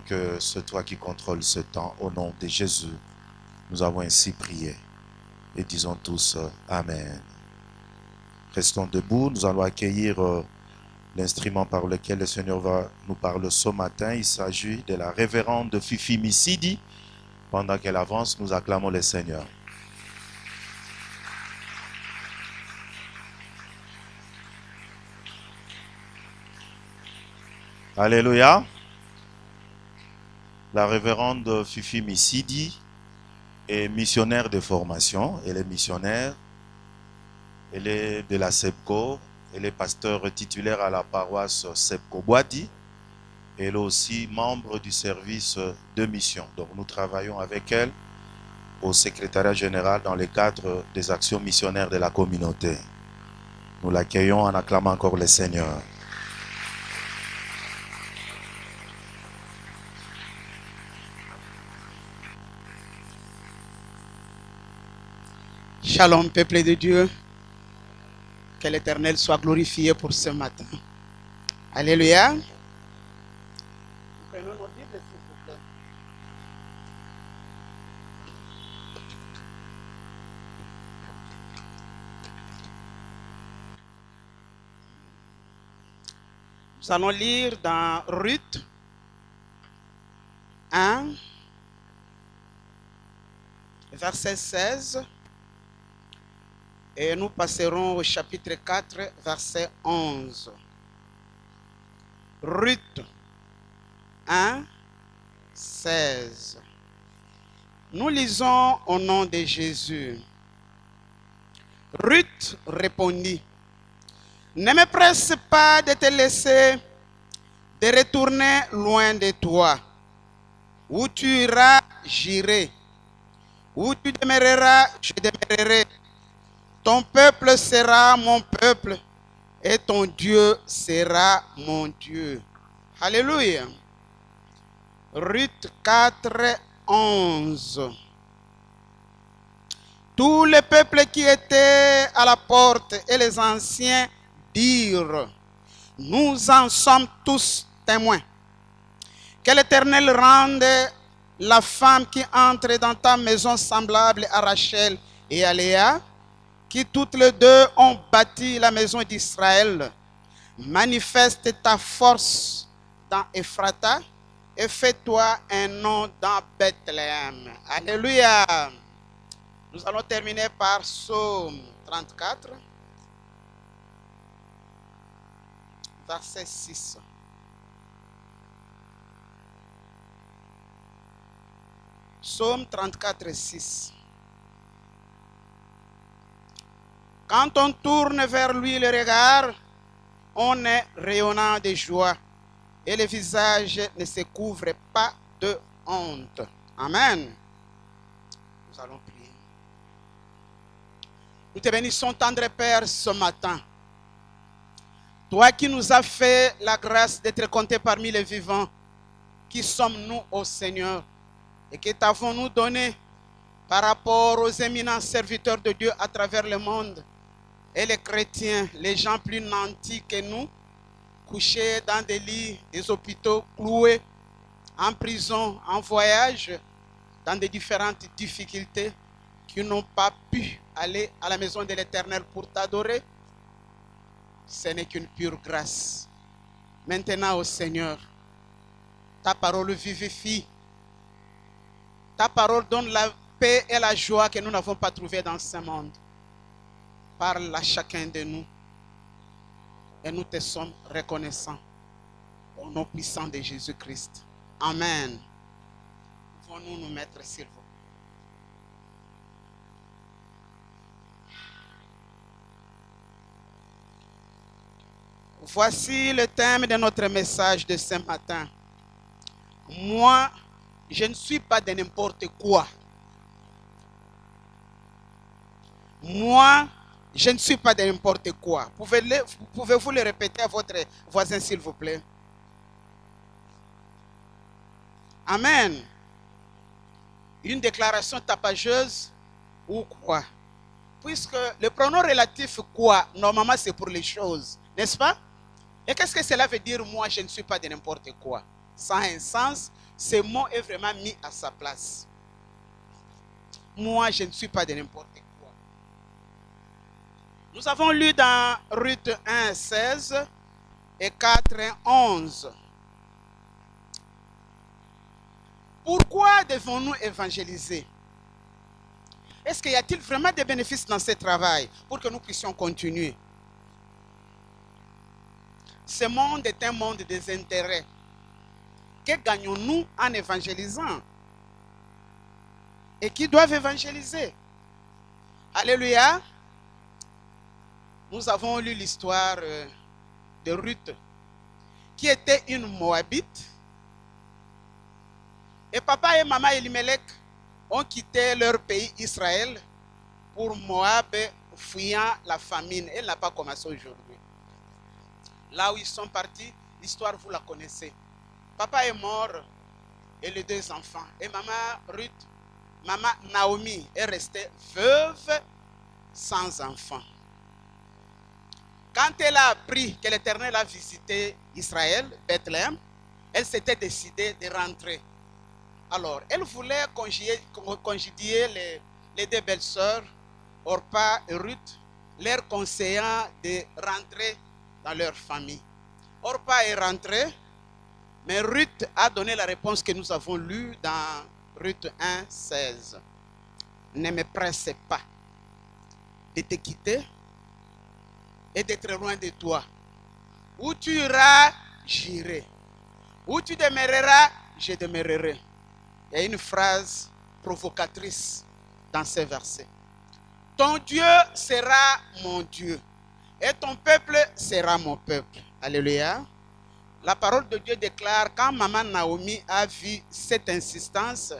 que c'est toi qui contrôles ce temps. Au nom de Jésus, nous avons ainsi prié. Et disons tous Amen. Restons debout, nous allons accueillir l'instrument par lequel le Seigneur va nous parler ce matin. Il s'agit de la révérende Fifi Misidi. Pendant qu'elle avance, nous acclamons le Seigneur. Alléluia. La révérende Fifi Misidi est missionnaire de formation. Elle est missionnaire. Elle est de la SEPCO. Elle est pasteur titulaire à la paroisse SEPCO Boadi. Elle est aussi membre du service de mission. Donc nous travaillons avec elle au secrétariat général dans le cadre des actions missionnaires de la communauté. Nous l'accueillons en acclamant encore le Seigneur. Shalom, peuple de Dieu. Que l'Éternel soit glorifié pour ce matin. Alléluia. Prenons nos Bibles, s'il vous plaît. Nous allons lire dans Ruth 1, verset 16. Et nous passerons au chapitre 4, verset 11. Ruth 1, 16. Nous lisons au nom de Jésus. Ruth répondit, « Ne me presse pas de te laisser, de retourner loin de toi. Où tu iras, j'irai. Où tu demeureras, je demeurerai. Ton peuple sera mon peuple et ton Dieu sera mon Dieu. » Alléluia. Ruth 4, 11. Tous les peuples qui étaient à la porte et les anciens dirent, « Nous en sommes tous témoins. Que l'Éternel rende la femme qui entre dans ta maison semblable à Rachel et à Léa, qui toutes les deux ont bâti la maison d'Israël. Manifeste ta force dans Ephrata et fais-toi un nom dans Bethléem. » Alléluia. Nous allons terminer par Psaume 34, verset 6. Psaume 34, 6. Quand on tourne vers lui le regard, on est rayonnant de joie et le visage ne se couvre pas de honte. Amen. Nous allons prier. Nous te bénissons, tendre Père, ce matin. Toi qui nous as fait la grâce d'être comptés parmi les vivants, qui sommes-nous, ô Seigneur, et que t'avons-nous donné par rapport aux éminents serviteurs de Dieu à travers le monde, et les chrétiens, les gens plus nantis que nous, couchés dans des lits, des hôpitaux, cloués, en prison, en voyage, dans des différentes difficultés, qui n'ont pas pu aller à la maison de l'Éternel pour t'adorer, ce n'est qu'une pure grâce. Maintenant, ô Seigneur, ta parole vivifie. Ta parole donne la paix et la joie que nous n'avons pas trouvées dans ce monde. Parle à chacun de nous. Et nous te sommes reconnaissants. Au nom puissant de Jésus-Christ. Amen. Pouvons-nous nous mettre, s'il vous plaît. Voici le thème de notre message de ce matin. Moi, je ne suis pas de n'importe quoi. Moi, je ne suis pas de n'importe quoi. Pouvez-vous le répéter à votre voisin, s'il vous plaît? Amen. Une déclaration tapageuse ou quoi? Puisque le pronom relatif quoi, normalement c'est pour les choses, n'est-ce pas? Et qu'est-ce que cela veut dire, moi je ne suis pas de n'importe quoi? Ça a un sens, ce mot est vraiment mis à sa place. Moi, je ne suis pas de n'importe quoi. Nous avons lu dans Ruth 1, 16 et 4, 11. Pourquoi devons-nous évangéliser? Est-ce qu'il y a-t-il vraiment des bénéfices dans ce travail pour que nous puissions continuer? Ce monde est un monde des intérêts. Que gagnons-nous en évangélisant? Et qui doivent évangéliser? Alléluia. Nous avons lu l'histoire de Ruth, qui était une Moabite. Et papa et maman Elimelech ont quitté leur pays Israël pour Moab, fuyant la famine. Elle n'a pas commencé aujourd'hui. Là où ils sont partis, l'histoire vous la connaissez. Papa est mort et les deux enfants. Et maman Ruth, maman Naomi est restée veuve sans enfant. Quand elle a appris que l'Éternel a visité Israël, Bethléem, elle s'était décidée de rentrer. Alors, elle voulait congédier les deux belles-sœurs, Orpa et Ruth, leur conseillant de rentrer dans leur famille. Orpa est rentrée, mais Ruth a donné la réponse que nous avons lue dans Ruth 1, 16. Ne me presse pas de te quitter et d'être loin de toi. Où tu iras, j'irai. Où tu demeureras, je demeurerai. Il y a une phrase provocatrice dans ces versets. Ton Dieu sera mon Dieu et ton peuple sera mon peuple. Alléluia. La parole de Dieu déclare, quand maman Naomi a vu cette insistance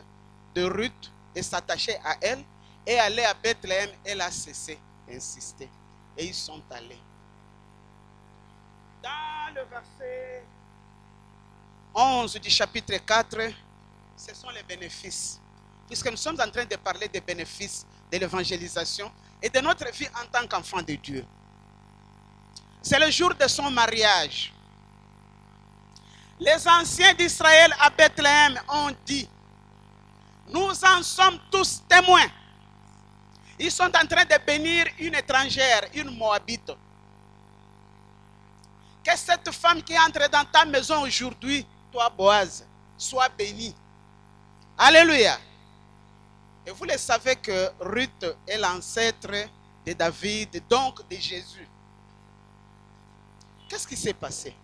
de Ruth et s'attachait à elle et aller à Bethléem, elle a cessé d'insister. Et ils sont allés. Dans le verset 11 du chapitre 4, ce sont les bénéfices. Puisque nous sommes en train de parler des bénéfices de l'évangélisation et de notre vie en tant qu'enfant de Dieu. C'est le jour de son mariage. Les anciens d'Israël à Bethléem ont dit, nous en sommes tous témoins. Ils sont en train de bénir une étrangère, une Moabite. Que cette femme qui entre dans ta maison aujourd'hui, toi Boaz, soit bénie. Alléluia. Et vous le savez que Ruth est l'ancêtre de David, donc de Jésus. Qu'est-ce qui s'est passé?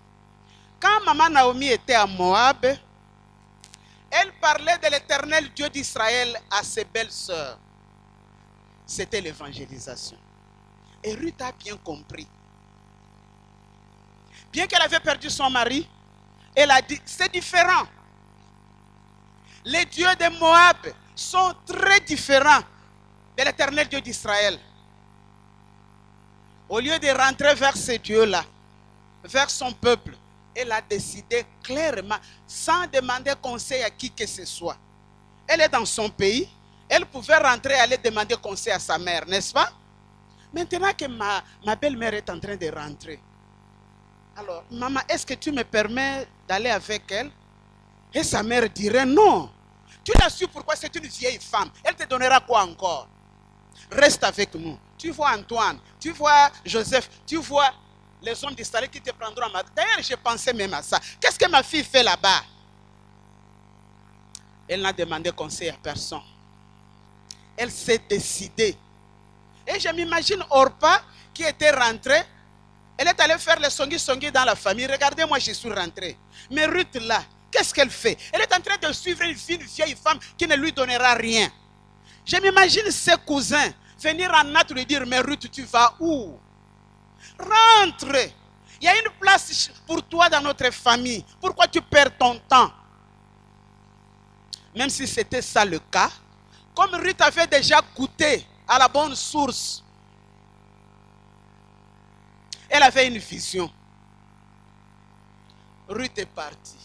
Quand maman Naomi était à Moab, elle parlait de l'Éternel Dieu d'Israël à ses belles sœurs. C'était l'évangélisation. Et Ruth a bien compris. Bien qu'elle avait perdu son mari, elle a dit, c'est différent. Les dieux de Moab sont très différents de l'Éternel Dieu d'Israël. Au lieu de rentrer vers ces dieux-là, vers son peuple, elle a décidé clairement, sans demander conseil à qui que ce soit. Elle est dans son pays, elle pouvait rentrer et aller demander conseil à sa mère, n'est-ce pas? Maintenant que ma belle-mère est en train de rentrer, alors, maman, est-ce que tu me permets d'aller avec elle? Et sa mère dirait non. Tu l'as su pourquoi c'est une vieille femme. Elle te donnera quoi encore? Reste avec nous. Tu vois Antoine, tu vois Joseph, tu vois les hommes d'Israël qui te prendront en marche. D'ailleurs, je pensais même à ça. Qu'est-ce que ma fille fait là-bas? Elle n'a demandé conseil à personne. Elle s'est décidée. Et je m'imagine Orpa qui était rentrée. Elle est allée faire le songi-songi dans la famille. Regardez, moi je suis rentrée. Mais Ruth là, qu'est-ce qu'elle fait? Elle est en train de suivre une vieille femme qui ne lui donnera rien. Je m'imagine ses cousins venir en natte lui dire, mais Ruth, tu vas où? Rentre. Il y a une place pour toi dans notre famille. Pourquoi tu perds ton temps? Même si c'était ça le cas, comme Ruth avait déjà goûté à la bonne source, elle avait une vision. Ruth est partie.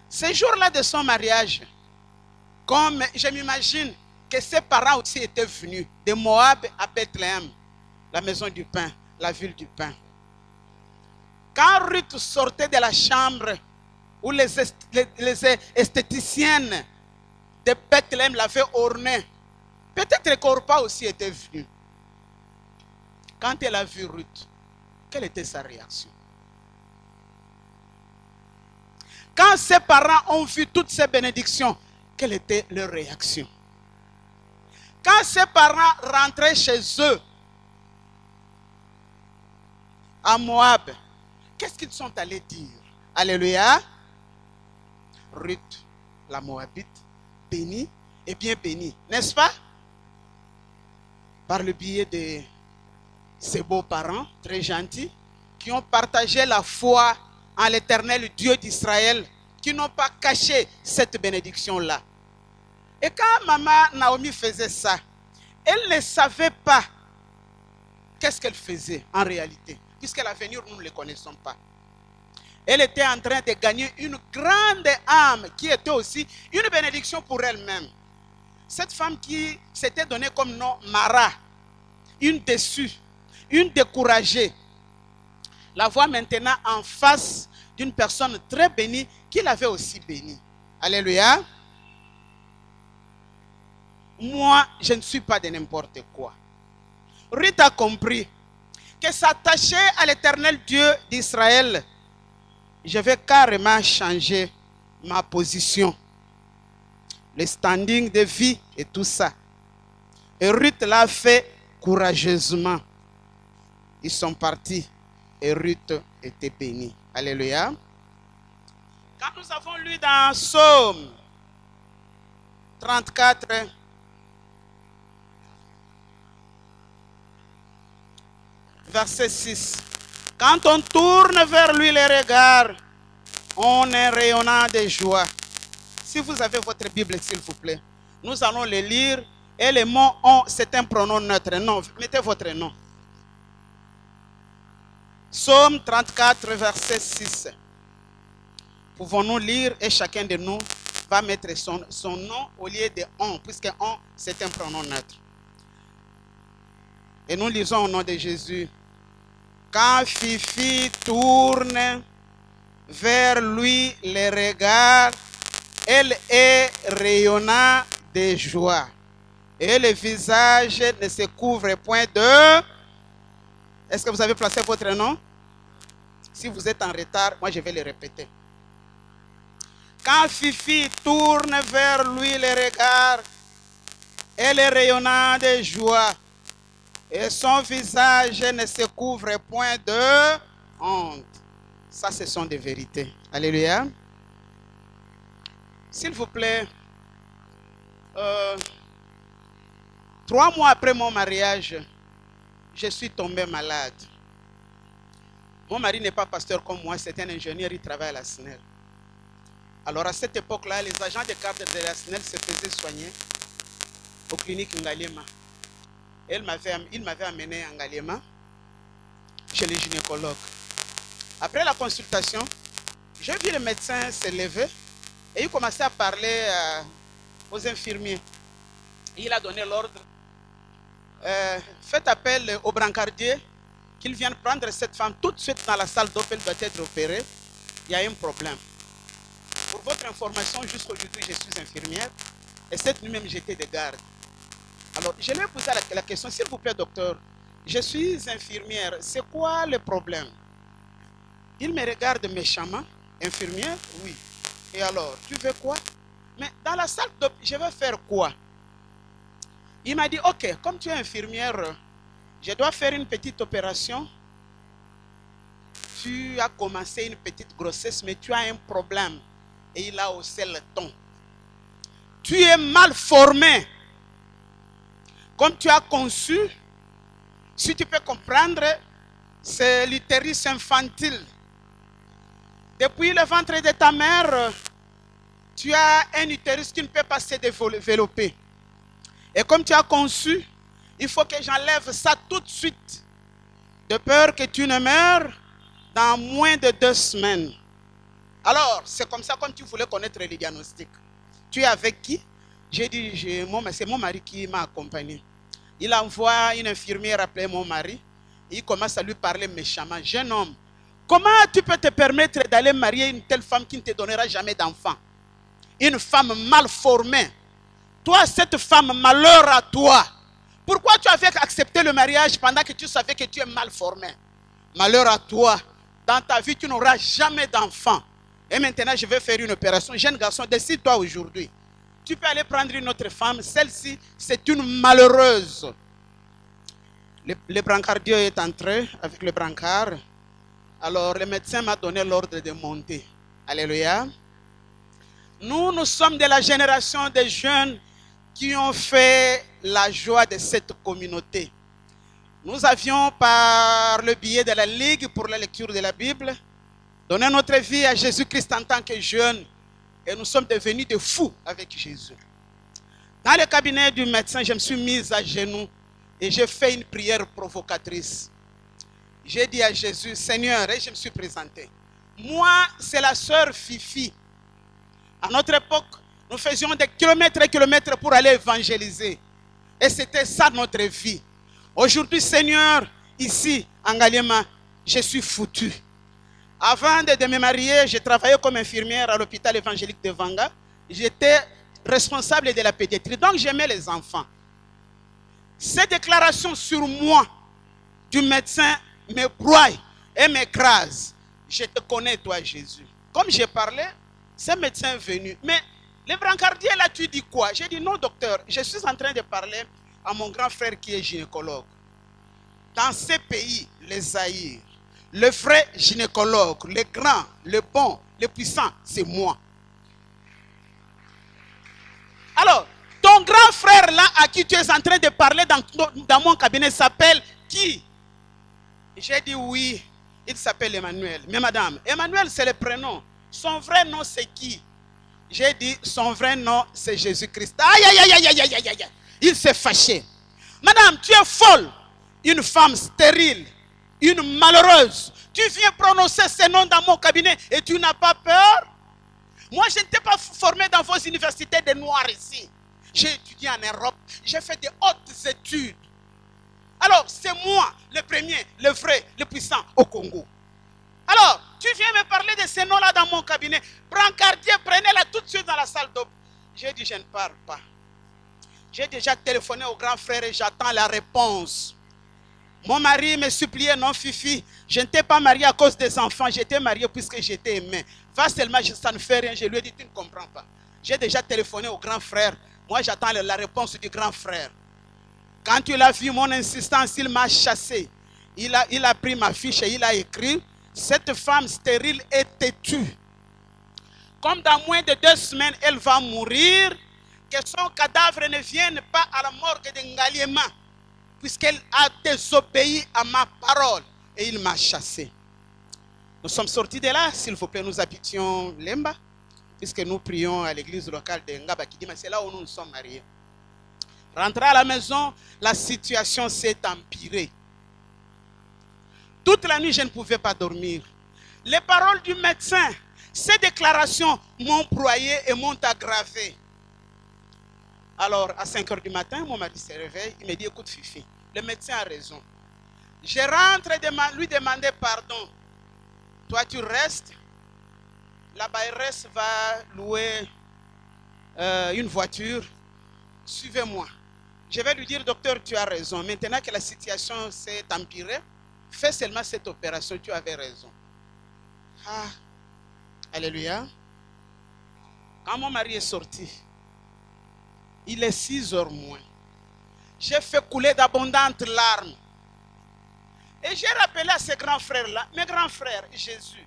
Ce jour-là de son mariage, comme je m'imagine que ses parents aussi étaient venus de Moab à Bethléem, la maison du pain, la ville du pain. Quand Ruth sortait de la chambre où les esthéticiennes de Bethléem l'avaient orné. Peut-être qu'Orpa aussi était venue. Quand elle a vu Ruth, quelle était sa réaction? Quand ses parents ont vu toutes ces bénédictions, quelle était leur réaction? Quand ses parents rentraient chez eux, à Moab, qu'est-ce qu'ils sont allés dire? Alléluia. Ruth, la Moabite, bénie et bien bénie, n'est-ce pas? Par le biais de ses beaux-parents, très gentils, qui ont partagé la foi en l'Éternel Dieu d'Israël, qui n'ont pas caché cette bénédiction-là. Et quand maman Naomi faisait ça, elle ne savait pas qu'est-ce qu'elle faisait en réalité, puisque l'avenir, nous ne le connaissons pas. Elle était en train de gagner une grande âme qui était aussi une bénédiction pour elle-même. Cette femme qui s'était donnée comme nom Mara, une déçue, une découragée, la voit maintenant en face d'une personne très bénie qui l'avait aussi bénie. Alléluia. Moi, je ne suis pas de n'importe quoi. Ruth a compris que s'attacher à l'Éternel Dieu d'Israël, je vais carrément changer ma position, le standing de vie et tout ça. Et Ruth l'a fait courageusement. Ils sont partis et Ruth était bénie. Alléluia. Quand nous avons lu dans Psaume 34, verset 6. Quand on tourne vers lui les regards, on est rayonnant de joie. Si vous avez votre Bible, s'il vous plaît, nous allons le lire. Et les mots ont, c'est un pronom neutre. Non, mettez votre nom. Psaume 34, verset 6. Pouvons-nous lire et chacun de nous va mettre son nom au lieu de on, puisque on, c'est un pronom neutre. Et nous lisons au nom de Jésus. Quand Fifi tourne vers lui les regards, elle est rayonnant de joie. Et le visage ne se couvre point de... Est-ce que vous avez placé votre nom? Si vous êtes en retard, moi je vais le répéter. Quand Fifi tourne vers lui les regards, elle est rayonnante de joie. Et son visage ne se couvre point de honte. Ça, ce sont des vérités. Alléluia. S'il vous plaît, 3 mois après mon mariage, je suis tombé malade. Mon mari n'est pas pasteur comme moi, c'est un ingénieur, il travaille à la SNEL. Alors à cette époque-là, les agents de garde de la SNEL se faisaient soigner aux cliniques Ngaliema. Il m'avait amené à Ngaliema chez les gynécologues. Après la consultation, j'ai vu le médecin se lever et il commençait à parler aux infirmiers. Il a donné l'ordre. Faites appel au brancardier qu'il vienne prendre cette femme tout de suite dans la salle d'op, elle doit être opérée. Il y a un problème. Pour votre information, jusqu'aujourd'hui, je suis infirmière et cette nuit même, j'étais de garde. Alors, je lui ai posé la question, s'il vous plaît, docteur, je suis infirmière, c'est quoi le problème? Il me regarde méchamment. Infirmière? Oui. Et alors, tu veux quoi? Mais dans la salle d'op, je vais faire quoi? Il m'a dit, ok, comme tu es infirmière, je dois faire une petite opération. Tu as commencé une petite grossesse, mais tu as un problème. Et il a haussé le ton. Tu es mal formé. Comme tu as conçu, si tu peux comprendre, c'est l'utérus infantile. Depuis le ventre de ta mère, tu as un utérus qui ne peut pas se développer. Et comme tu as conçu, il faut que j'enlève ça tout de suite. De peur que tu ne meurs dans moins de 2 semaines. Alors, c'est comme ça, comme tu voulais connaître le diagnostic. Tu es avec qui? J'ai dit, c'est mon mari qui m'a accompagné. Il envoie une infirmière appeler mon mari. Et il commence à lui parler méchamment. Jeune homme, Comment tu peux te permettre d'aller marier une telle femme qui ne te donnera jamais d'enfant? Une femme mal formée. Toi, cette femme, malheur à toi. Pourquoi tu avais accepté le mariage pendant que tu savais que tu es mal formé? Malheur à toi. Dans ta vie, tu n'auras jamais d'enfant. Et maintenant, je vais faire une opération. Jeune garçon, décide-toi aujourd'hui. Tu peux aller prendre une autre femme. Celle-ci, c'est une malheureuse. Le brancardier est entré avec le brancard. Alors, le médecin m'a donné l'ordre de monter. Alléluia. Nous sommes de la génération des jeunes qui ont fait la joie de cette communauté. Nous avions, par le biais de la Ligue pour la lecture de la Bible, donné notre vie à Jésus-Christ en tant que jeunes. Et nous sommes devenus des fous avec Jésus. Dans le cabinet du médecin, je me suis mise à genoux et j'ai fait une prière provocatrice. J'ai dit à Jésus, Seigneur, et je me suis présenté. Moi, c'est la sœur Fifi. À notre époque, nous faisions des kilomètres et kilomètres pour aller évangéliser. Et c'était ça notre vie. Aujourd'hui, Seigneur, ici, en Ngaliema, je suis foutu. Avant de me marier, j'ai travaillé comme infirmière à l'hôpital évangélique de Vanga. J'étais responsable de la pédiatrie. Donc, j'aimais les enfants. Ces déclarations sur moi du médecin me broient et m'écrasent. Je te connais, toi, Jésus. Comme j'ai parlé, ce médecin est venu. Mais le brancardier, là, tu dis quoi? J'ai dit, non, docteur, je suis en train de parler à mon grand frère qui est gynécologue. Dans ces pays, les Zaïre, le vrai gynécologue, le grand, le bon, le puissant, c'est moi. Alors, ton grand frère là, à qui tu es en train de parler dans mon cabinet, s'appelle qui? J'ai dit oui, il s'appelle Emmanuel. Mais madame, Emmanuel c'est le prénom. Son vrai nom c'est qui? J'ai dit son vrai nom c'est Jésus-Christ. Aïe, aïe, aïe, aïe, aïe, aïe, aïe. Il s'est fâché. Madame, tu es folle. Une femme stérile, une malheureuse. Tu viens prononcer ces noms dans mon cabinet et tu n'as pas peur? Moi, je n'étais pas formé dans vos universités de noirs ici. J'ai étudié en Europe. J'ai fait de hautes études. Alors, c'est moi, le premier, le vrai, le puissant au Congo. Alors, tu viens me parler de ces noms-là dans mon cabinet. Brancardier, prenez-la tout de suite dans la salle d'op. J'ai dit, je ne parle pas. J'ai déjà téléphoné au grand frère et j'attends la réponse. Mon mari me suppliait, non Fifi, je ne t'ai pas marié à cause des enfants, j'étais marié puisque j'étais aimé. Va seulement, ça ne fait rien. Je lui ai dit, tu ne comprends pas. J'ai déjà téléphoné au grand frère. Moi, j'attends la réponse du grand frère. Quand il a vu mon insistance, il m'a chassé. Il a pris ma fiche et il a écrit, cette femme stérile est têtue. Comme dans moins de 2 semaines, elle va mourir, que son cadavre ne vienne pas à la morgue de Ngaliema, puisqu'elle a désobéi à ma parole. Et il m'a chassé. Nous sommes sortis de là, s'il vous plaît, nous habitions Lemba, puisque nous prions à l'église locale de Ngabakidima, c'est là où nous nous sommes mariés. Rentré à la maison, la situation s'est empirée. Toute la nuit, je ne pouvais pas dormir. Les paroles du médecin, ces déclarations m'ont broyé et m'ont aggravé. Alors, à 5 h du matin, mon mari se réveille, il me dit, écoute Fifi, le médecin a raison. Je rentre et lui demander pardon. Toi, tu restes. La bailleresse va louer une voiture. Suivez-moi. Je vais lui dire, docteur, tu as raison. Maintenant que la situation s'est empirée, fais seulement cette opération, tu avais raison. Ah, alléluia. Quand mon mari est sorti, il est 6 h moins. J'ai fait couler d'abondantes larmes. Et j'ai rappelé à ces grands frères-là, mes grands frères, Jésus,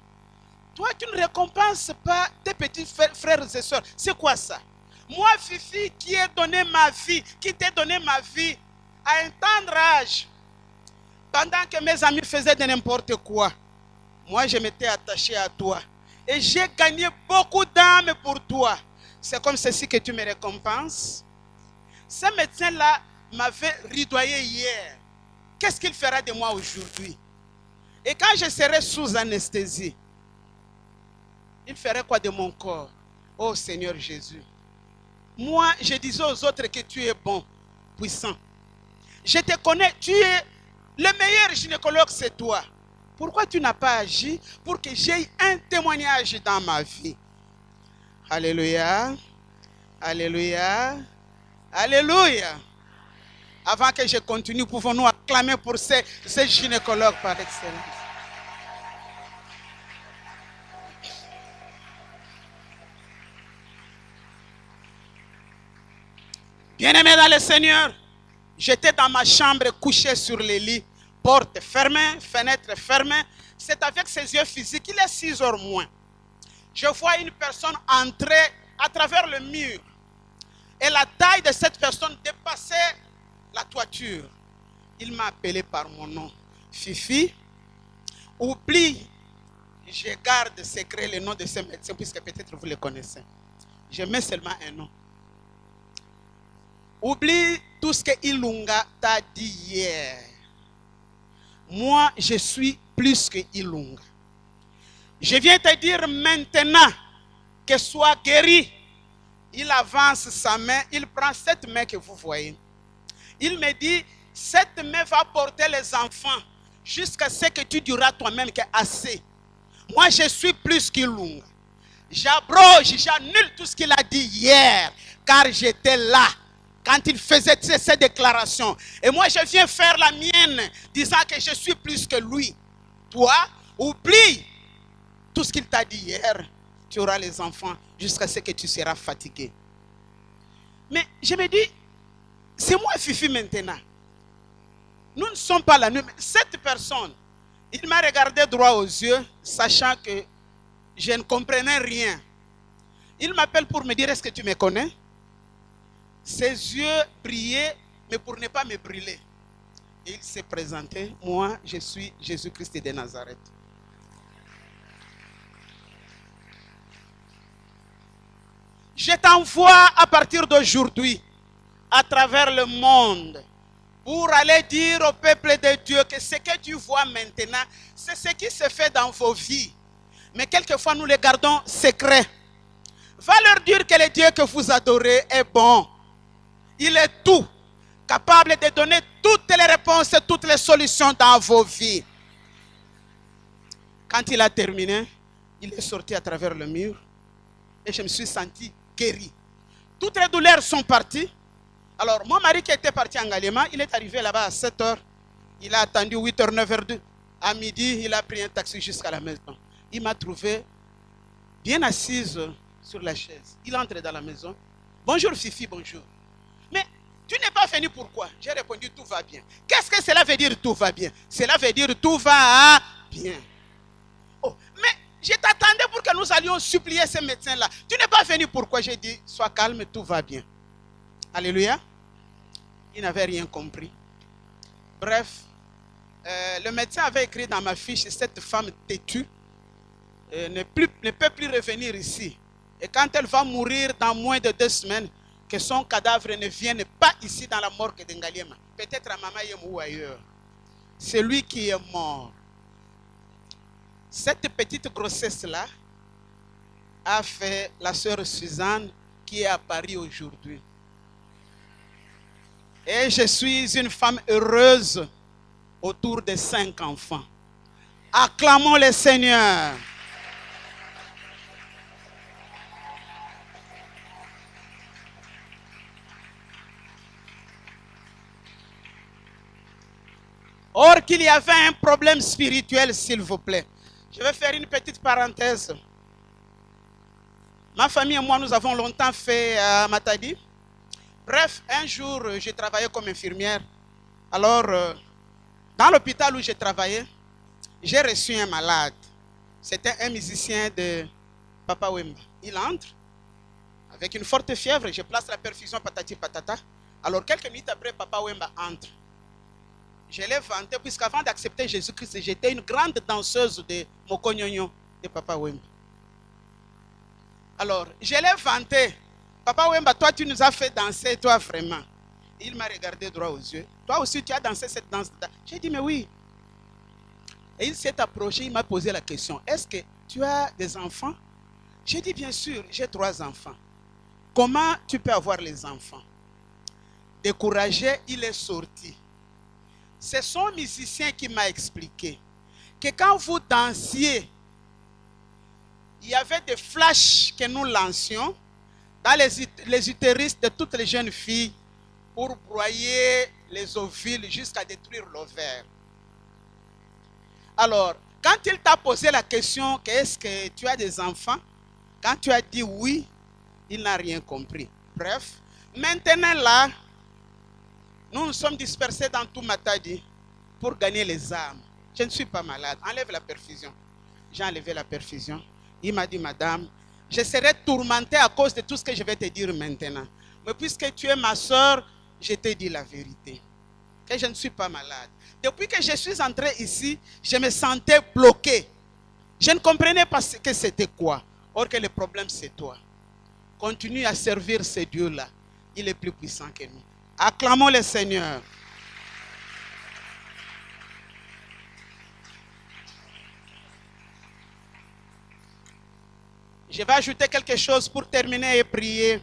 toi tu ne récompenses pas tes petits frères et sœurs. C'est quoi ça? Moi, Fifi, qui ai donné ma vie, qui t'ai donné ma vie à un tendre âge, pendant que mes amis faisaient de n'importe quoi, moi je m'étais attaché à toi. Et j'ai gagné beaucoup d'âmes pour toi. C'est comme ceci que tu me récompenses. Ce médecin-là m'avait ridoyé hier. Qu'est-ce qu'il fera de moi aujourd'hui? Et quand je serai sous anesthésie, il ferait quoi de mon corps? Oh Seigneur Jésus. Moi, je disais aux autres que tu es bon, puissant. Je te connais, tu es le meilleur gynécologue, c'est toi. Pourquoi tu n'as pas agi pour que j'aie un témoignage dans ma vie? Alléluia. Alléluia. Alléluia. Avant que je continue, pouvons-nous acclamer pour ces gynécologues par excellence? Bien-aimé dans le Seigneur, j'étais dans ma chambre couché sur le lit, porte fermée, fenêtre fermée. C'est avec ses yeux physiques, il est 6 heures moins. Je vois une personne entrer à travers le mur. Et la taille de cette personne dépassait la toiture. Il m'a appelé par mon nom. Fifi, oublie, je garde secret le nom de ce médecin, puisque peut-être vous le connaissez. Je mets seulement un nom. Oublie tout ce que Ilunga t'a dit hier. Moi, je suis plus que Ilunga. Je viens te dire maintenant que sois guéri. Il avance sa main, il prend cette main que vous voyez. Il me dit, cette main va porter les enfants jusqu'à ce que tu diras toi-même que assez. Moi, je suis plus qu'Ilunga. J'abroge, j'annule tout ce qu'il a dit hier, car j'étais là quand il faisait ces déclarations. Et moi, je viens faire la mienne, disant que je suis plus que lui. Toi, oublie tout ce qu'il t'a dit hier. Tu auras les enfants jusqu'à ce que tu seras fatigué. Mais je me dis, c'est moi Fifi maintenant. Nous ne sommes pas là. Cette personne, il m'a regardé droit aux yeux, sachant que je ne comprenais rien. Il m'appelle pour me dire, est-ce que tu me connais? Ses yeux brillaient, mais pour ne pas me brûler. Et il s'est présenté, moi, je suis Jésus-Christ de Nazareth. Je t'envoie à partir d'aujourd'hui, à travers le monde, pour aller dire au peuple de Dieu que ce que tu vois maintenant, c'est ce qui se fait dans vos vies. Mais quelquefois, nous les gardons secrets. Va leur dire que le Dieu que vous adorez est bon. Il est tout, capable de donner toutes les réponses et toutes les solutions dans vos vies. Quand il a terminé, il est sorti à travers le mur et je me suis senti guéri. Toutes les douleurs sont parties. Alors, mon mari qui était parti en Ngaliema, il est arrivé là-bas à 7 h. Il a attendu 8 h, 9 h. À midi, il a pris un taxi jusqu'à la maison. Il m'a trouvé bien assise sur la chaise. Il entre dans la maison. Bonjour Fifi, bonjour. Mais tu n'es pas venu pourquoi? J'ai répondu tout va bien. Qu'est-ce que cela veut dire tout va bien? Cela veut dire tout va bien. Oh, mais je t'attendais pour que nous allions supplier ce médecin-là. Tu n'es pas venu pourquoi? J'ai dit sois calme, tout va bien. Alléluia. Il n'avait rien compris. Bref, le médecin avait écrit dans ma fiche, cette femme têtue ne peut plus revenir ici. Et quand elle va mourir dans moins de 2 semaines, que son cadavre ne vienne pas ici dans la morgue de Ngaliema. Peut-être à Mamaïem ou ailleurs. C'est lui qui est mort. Cette petite grossesse-là a fait la sœur Suzanne qui est à Paris aujourd'hui. Et je suis une femme heureuse autour de 5 enfants. Acclamons le Seigneur. Or qu'il y avait un problème spirituel, s'il vous plaît. Je vais faire une petite parenthèse. Ma famille et moi, nous avons longtemps fait à Matadi. Bref, un jour, j'ai travaillé comme infirmière. Alors, dans l'hôpital où j'ai travaillé, j'ai reçu un malade. C'était un musicien de Papa Wemba. Il entre avec une forte fièvre. Je place la perfusion patati patata. Alors, quelques minutes après, Papa Wemba entre. Je l'ai vanté, puisqu'avant d'accepter Jésus-Christ, j'étais une grande danseuse de Mokonyonyo de Papa Wemba. Alors, je l'ai vanté. Papa Wemba, toi, tu nous as fait danser, toi, vraiment. Il m'a regardé droit aux yeux. Toi aussi, tu as dansé cette danse. J'ai dit, mais oui. Et il s'est approché, il m'a posé la question. Est-ce que tu as des enfants? J'ai dit, bien sûr, j'ai 3 enfants. Comment tu peux avoir les enfants? Découragé, il est sorti. C'est son musicien qui m'a expliqué que quand vous dansiez, il y avait des flashs que nous lancions dans les utérus de toutes les jeunes filles pour broyer les ovules jusqu'à détruire l'ovaire. Alors, quand il t'a posé la question, est-ce que tu as des enfants? Quand tu as dit oui, il n'a rien compris. Bref, maintenant là, nous nous sommes dispersés dans tout Matadi pour gagner les âmes. Je ne suis pas malade. Enlève la perfusion. J'ai enlevé la perfusion. Il m'a dit, madame, je serai tourmenté à cause de tout ce que je vais te dire maintenant. Mais puisque tu es ma soeur, je te dis la vérité. Que je ne suis pas malade. Depuis que je suis entré ici, je me sentais bloqué. Je ne comprenais pas ce que c'était quoi. Or que le problème, c'est toi. Continue à servir ce Dieu-là. Il est plus puissant que nous. Acclamons le Seigneur. Je vais ajouter quelque chose pour terminer et prier.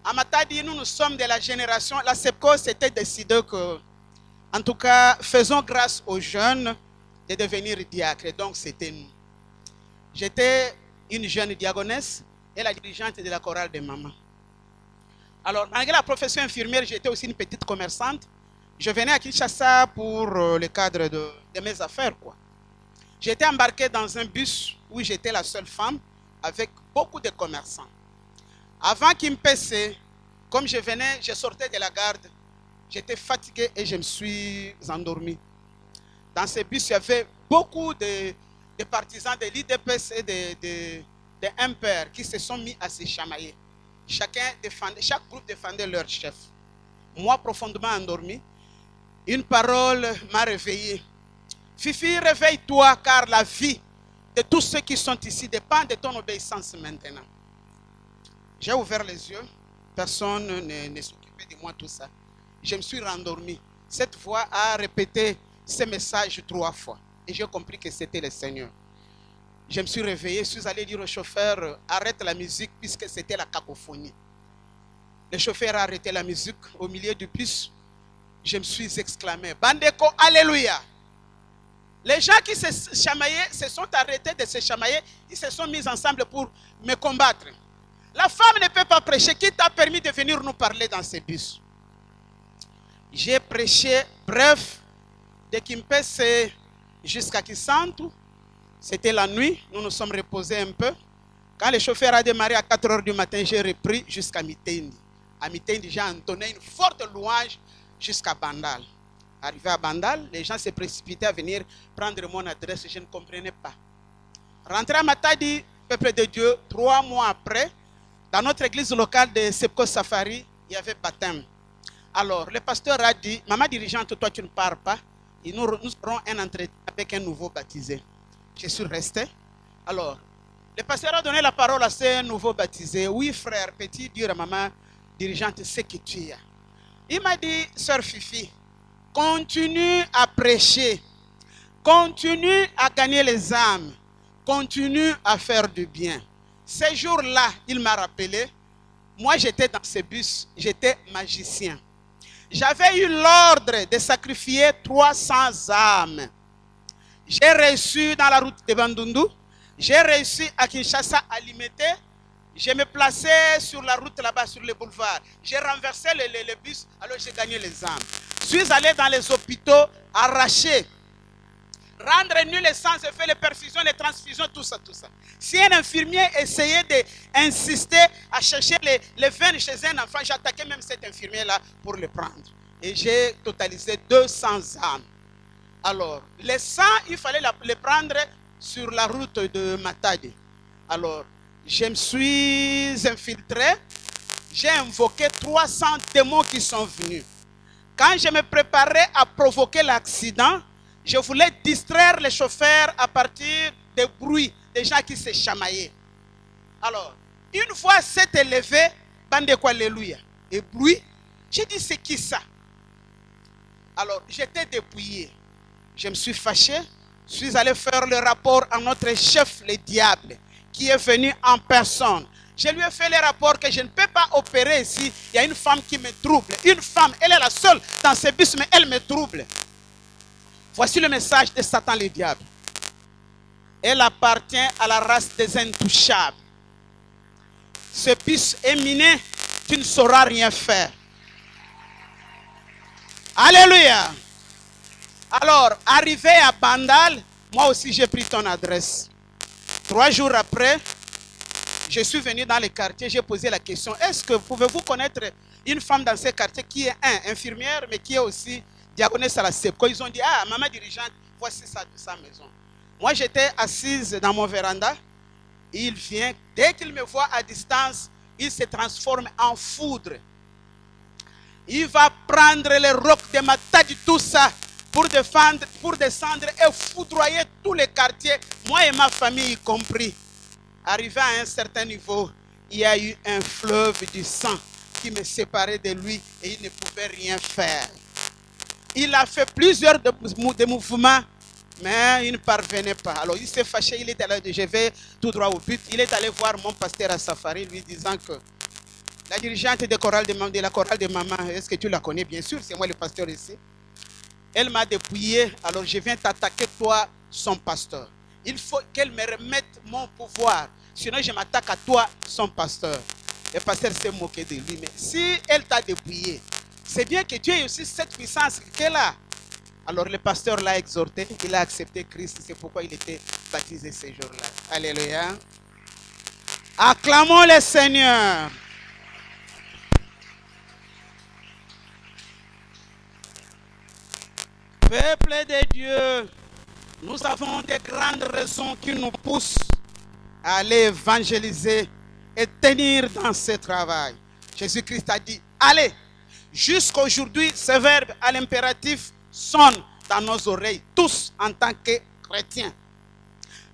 À Matadi, nous sommes de la génération, la SEPCO s'était décidé que, en tout cas, faisons grâce aux jeunes de devenir diacres. Donc, c'était nous. J'étais une jeune diaconesse et la dirigeante de la chorale de maman. Alors, malgré la profession infirmière, j'étais aussi une petite commerçante. Je venais à Kinshasa pour le cadre de mes affaires, quoi. J'étais embarqué dans un bus où j'étais la seule femme avec beaucoup de commerçants. Avant qu'il me pèse, comme je sortais de la garde, j'étais fatigué et je me suis endormi. Dans ce bus, il y avait beaucoup de partisans de l'IDPS et de MPR qui se sont mis à se chamailler. Chaque groupe défendait leur chef. Moi, profondément endormi, une parole m'a réveillé. Fifi, réveille-toi, car la vie de tous ceux qui sont ici dépend de ton obéissance maintenant. J'ai ouvert les yeux, personne ne s'occupait de moi, tout ça. Je me suis rendormi. Cette voix a répété ce message 3 fois. Et j'ai compris que c'était le Seigneur. Je me suis réveillé, je suis allé dire au chauffeur, arrête la musique, puisque c'était la cacophonie. Le chauffeur a arrêté la musique au milieu du bus. Je me suis exclamé, Bandeko, Alléluia. Les gens qui se chamaillaient se sont arrêtés de se chamailler, ils se sont mis ensemble pour me combattre. La femme ne peut pas prêcher. Qui t'a permis de venir nous parler dans ce bus? J'ai prêché, bref, de Kimpese jusqu'à Kisantu. C'était la nuit, nous nous sommes reposés un peu. Quand le chauffeur a démarré à 4 h du matin, j'ai repris jusqu'à Mitendi. À Mitendi, j'ai entonné une forte louange jusqu'à Bandal. Arrivé à Bandal, les gens se précipitaient à venir prendre mon adresse, je ne comprenais pas. Rentré à Matadi, peuple de Dieu, 3 mois après, dans notre église locale de Sepko Safari, il y avait baptême. Alors, le pasteur a dit, maman dirigeante, toi tu ne pars pas, et nous aurons un entretien avec un nouveau baptisé. Je suis resté. Alors, le pasteur a donné la parole à ce nouveau baptisé. Oui frère, petit, dire à maman dirigeante ce que tu as. Il m'a dit, sœur Fifi, continue à prêcher, continue à gagner les âmes, continue à faire du bien. Ces jours-là, il m'a rappelé, moi j'étais dans ce bus, j'étais magicien. J'avais eu l'ordre de sacrifier 300 âmes. J'ai réussi dans la route de Bandundu, j'ai réussi à Kinshasa à Limete, je me plaçais sur la route là-bas, sur le boulevard. J'ai renversé le bus, alors j'ai gagné les âmes. Je suis allé dans les hôpitaux, arracher, rendre nul le sang, j'ai fait les perfusions, les transfusions, tout ça, tout ça. Si un infirmier essayait d'insister à chercher les veines chez un enfant, j'attaquais même cet infirmier-là pour le prendre. Et j'ai totalisé 200 âmes. Alors, le sang, il fallait le prendre sur la route de Matadi. Alors, je me suis infiltré, j'ai invoqué 300 démons qui sont venus. Quand je me préparais à provoquer l'accident, je voulais distraire les chauffeurs à partir des bruits des gens qui se chamaillaient. Alors, une fois s'est élevé, bande quoi, alléluia, et bruit, j'ai dit c'est qui ça? Alors, j'étais dépouillé. Je me suis fâché, je suis allé faire le rapport à notre chef, le diable, qui est venu en personne. Je lui ai fait le rapport que je ne peux pas opérer ici. Il y a une femme qui me trouble. Une femme, elle est la seule dans ce bus, mais elle me trouble. Voici le message de Satan le diable. Elle appartient à la race des intouchables. Ce fils éminé, tu ne sauras rien faire. Alléluia. Alors, arrivé à Bandal, moi aussi j'ai pris ton adresse. 3 jours après, je suis venu dans le quartier, j'ai posé la question, est-ce que pouvez-vous connaître une femme dans ce quartier qui est infirmière, mais qui est aussi diaconesse à la SEPCO? Ils ont dit, ah, maman dirigeante, voici sa maison. Moi, j'étais assise dans mon véranda. Il vient, dès qu'il me voit à distance, il se transforme en foudre. Il va prendre les rocs de Matadi, tout ça, pour descendre et foudroyer tous les quartiers, moi et ma famille y compris. Arrivé à un certain niveau, il y a eu un fleuve du sang qui me séparait de lui et il ne pouvait rien faire. Il a fait plusieurs de mouvements, mais il ne parvenait pas. Alors il s'est fâché, il est allé, je vais tout droit au but. Il est allé voir mon pasteur à Safari, lui disant que la dirigeante de la chorale de maman, est-ce que tu la connais? Bien sûr, c'est moi le pasteur ici. Elle m'a dépouillé, alors je viens t'attaquer toi, son pasteur. Il faut qu'elle me remette mon pouvoir, sinon je m'attaque à toi, son pasteur. Le pasteur s'est moqué de lui, mais si elle t'a dépouillé, c'est bien que tu aies aussi cette puissance qu'elle a. Alors le pasteur l'a exhorté, il a accepté Christ, c'est pourquoi il était baptisé ce jour-là. Alléluia. Acclamons le Seigneur. Peuple de Dieu, nous avons des grandes raisons qui nous poussent à aller évangéliser et tenir dans ce travail. Jésus-Christ a dit, allez. Jusqu'à aujourd'hui, ce verbe à l'impératif sonne dans nos oreilles, tous en tant que chrétiens.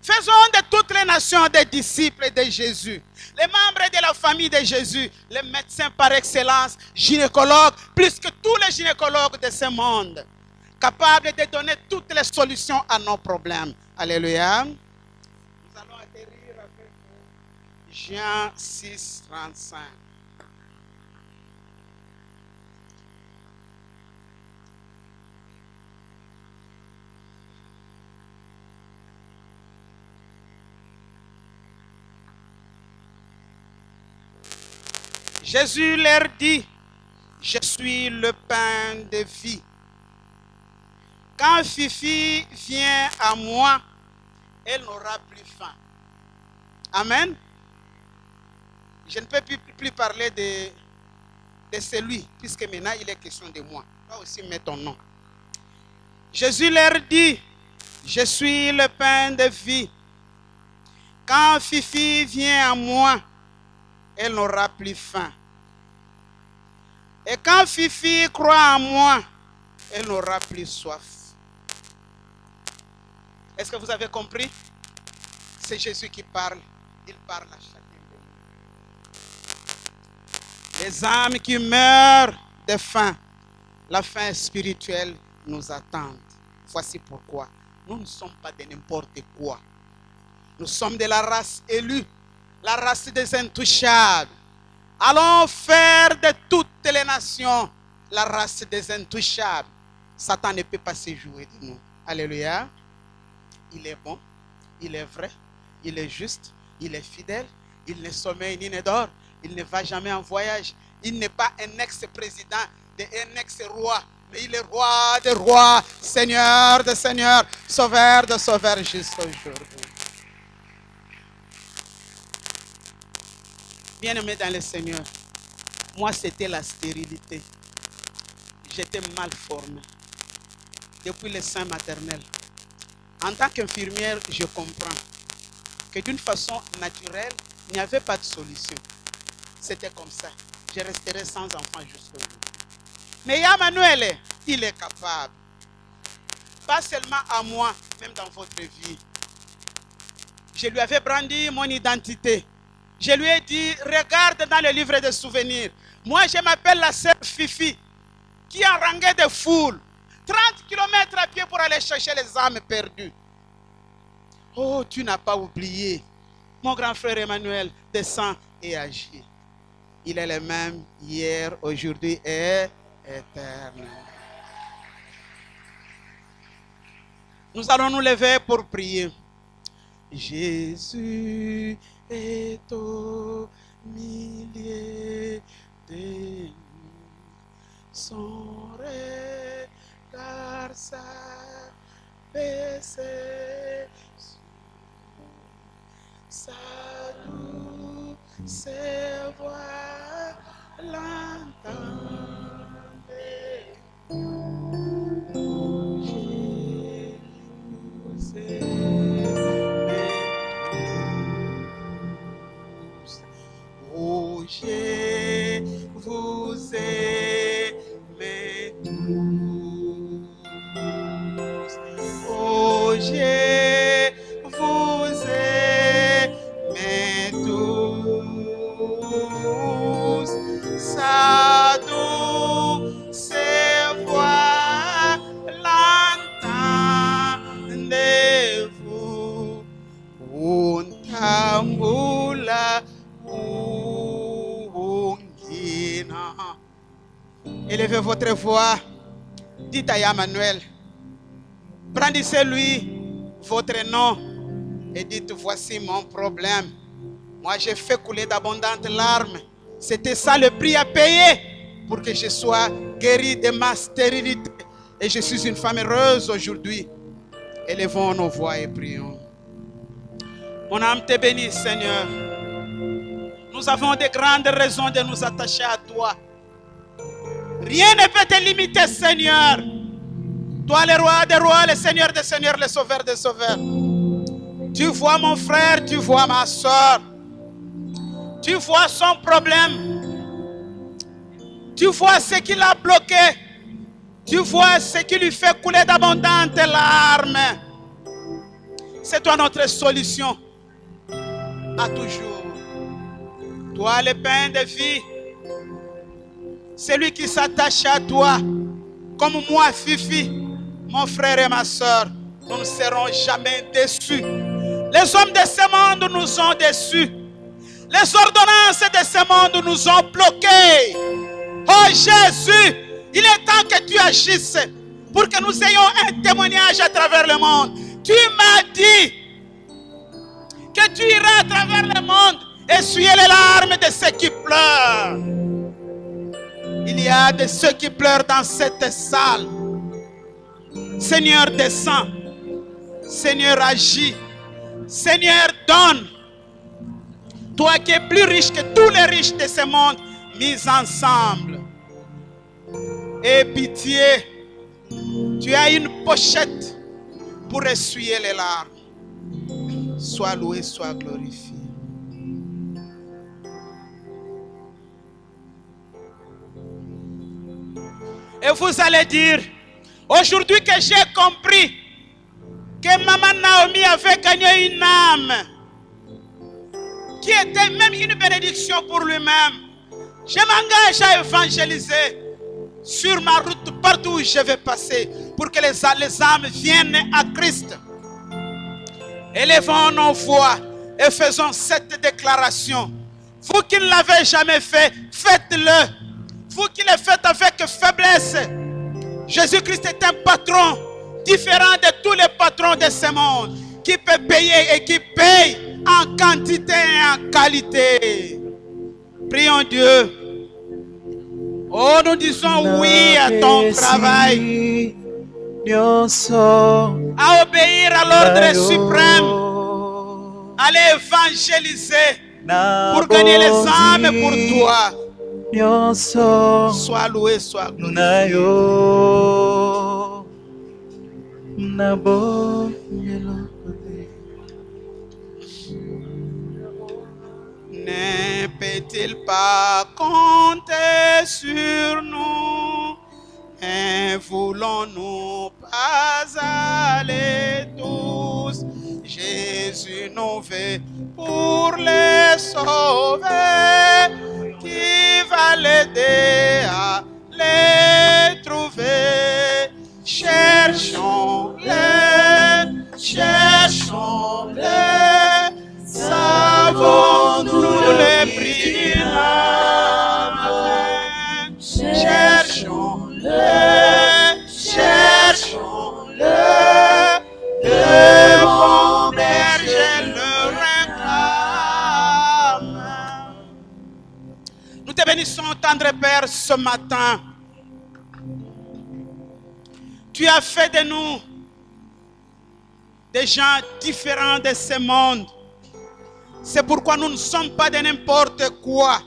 Faisons de toutes les nations des disciples de Jésus, les membres de la famille de Jésus, les médecins par excellence, gynécologues, plus que tous les gynécologues de ce monde, capables de donner toutes les solutions à nos problèmes. Alléluia. Nous allons atterrir avec Jean 6, 35. Jésus leur dit, je suis le pain de vie. Quand Fifi vient à moi, elle n'aura plus faim. Amen. Je ne peux plus parler de celui, puisque maintenant il est question de moi. Toi aussi mets ton nom. Jésus leur dit, je suis le pain de vie. Quand Fifi vient à moi, elle n'aura plus faim. Et quand Fifi croit en moi, elle n'aura plus soif. Est-ce que vous avez compris? C'est Jésus qui parle. Il parle à chacun de nous. Les âmes qui meurent de faim, la faim spirituelle nous attend. Voici pourquoi. Nous ne sommes pas de n'importe quoi. Nous sommes de la race élue, la race des intouchables. Allons faire de toutes les nations la race des intouchables. Satan ne peut pas se jouer de nous. Alléluia. Il est bon, il est vrai, il est juste, il est fidèle, il ne sommeille ni ne dort, il ne va jamais en voyage. Il n'est pas un ex-président, un ex-roi, mais il est roi des rois, seigneur de seigneurs, sauveur de sauveurs jusqu'à aujourd'hui. Bien-aimé dans le Seigneur, moi c'était la stérilité. J'étais mal formé depuis le sein maternel. En tant qu'infirmière, je comprends que d'une façon naturelle, il n'y avait pas de solution. C'était comme ça. Je resterai sans enfant jusqu'au bout. Mais Emmanuel, il est capable. Pas seulement à moi, même dans votre vie. Je lui avais brandi mon identité. Je lui ai dit, regarde dans le livre de souvenirs. Moi, je m'appelle la sœur Fifi, qui a rangé des foules. 30 km à pied pour aller chercher les âmes perdues. Oh, tu n'as pas oublié. Mon grand frère Emmanuel, descend et agit. Il est le même hier, aujourd'hui et éternel. Nous allons nous lever pour prier. Jésus est au milieu de nous. Son regard s'abaissait sur sa douce voix l'entendait. Oh, je vous aime tous. Oh, je vous aime tous. Sa douce voix l'entendez-vous? Untambula ungina. Élevez votre voix. Dites à Emmanuel. Brandissez-lui votre nom et dites: voici mon problème. Moi, j'ai fait couler d'abondantes larmes. C'était ça le prix à payer pour que je sois guéri de ma stérilité. Et je suis une femme heureuse aujourd'hui. Élevons nos voix et prions. Mon âme te bénit, Seigneur. Nous avons de grandes raisons de nous attacher à toi. Rien ne peut te limiter, Seigneur. Toi, le roi des rois, le Seigneur des seigneurs, le sauveur des sauveurs. Tu vois mon frère, tu vois ma soeur. Tu vois son problème. Tu vois ce qui l'a bloqué. Tu vois ce qui lui fait couler d'abondantes larmes. C'est toi notre solution à toujours. Toi, le pain de vie. Celui qui s'attache à toi, comme moi, Fifi, mon frère et ma soeur, nous ne serons jamais déçus. Les hommes de ce monde nous ont déçus. Les ordonnances de ce monde nous ont bloqués. Oh Jésus, il est temps que tu agisses pour que nous ayons un témoignage à travers le monde. Tu m'as dit que tu iras à travers le monde essuyer les larmes de ceux qui pleurent. Il y a de ceux qui pleurent dans cette salle. Seigneur, descends. Seigneur, agis. Seigneur, donne. Toi qui es plus riche que tous les riches de ce monde mis ensemble. Aie pitié. Tu as une pochette pour essuyer les larmes. Sois loué, sois glorifié. Et vous allez dire: aujourd'hui que j'ai compris que Maman Naomi avait gagné une âme qui était même une bénédiction pour lui-même, je m'engage à évangéliser sur ma route partout où je vais passer pour que les âmes viennent à Christ. Élevons nos voix et faisons cette déclaration. Vous qui ne l'avez jamais fait, faites-le. Vous qui le faites avec faiblesse, Jésus-Christ est un patron différent de tous les patrons de ce monde, qui peut payer et qui paye en quantité et en qualité. Prions Dieu. Oh, nous disons oui à ton travail, à obéir à l'ordre suprême, à l'évangéliser pour gagner les âmes pour toi. Sois loué, sois glorifié. Ne peut-il pas compter sur nous? Ne voulons-nous pas aller tous? Jésus nous veut pour les sauver. Qui va l'aider à les trouver? Cherchons-les, cherchons-les, savons-nous les prix du Amen. Cherchons-les, cherchons-les, bénissons, tendre Père, ce matin. Tu as fait de nous des gens différents de ce monde. C'est pourquoi nous ne sommes pas de n'importe quoi.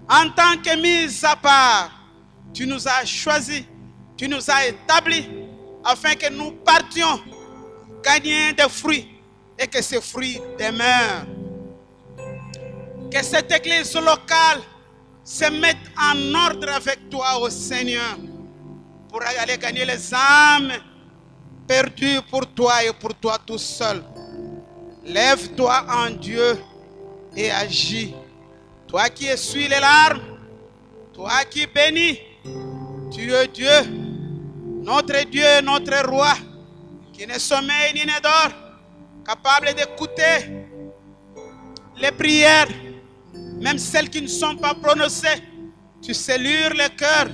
En tant que mis à part, tu nous as choisis, tu nous as établis afin que nous partions gagner des fruits et que ces fruits demeurent. Que cette église locale se mette en ordre avec toi, ô Seigneur, pour aller gagner les âmes perdues pour toi et pour toi tout seul. Lève-toi en Dieu et agis. Toi qui essuies les larmes, toi qui bénis, tu es Dieu, notre roi, qui ne sommeille ni ne dort, capable d'écouter les prières, même celles qui ne sont pas prononcées. Tu sais lire le cœur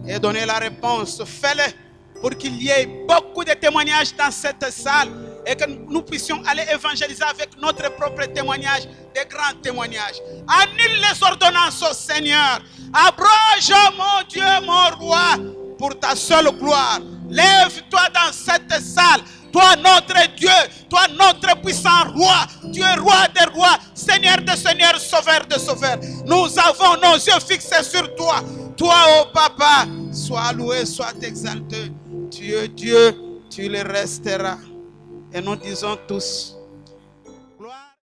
et donner la réponse. Fais-le pour qu'il y ait beaucoup de témoignages dans cette salle et que nous puissions aller évangéliser avec notre propre témoignage, des grands témoignages. Annule les ordonnances au Seigneur. Abroge, mon Dieu, mon roi, pour ta seule gloire. Lève-toi dans cette salle. Toi, notre Dieu, toi, notre puissant roi, tu es roi des rois, Seigneur de seigneurs, sauveur de sauveurs. Nous avons nos yeux fixés sur toi. Toi, ô Papa, sois loué, sois exalté. Tu es Dieu, tu le resteras. Et nous disons tous.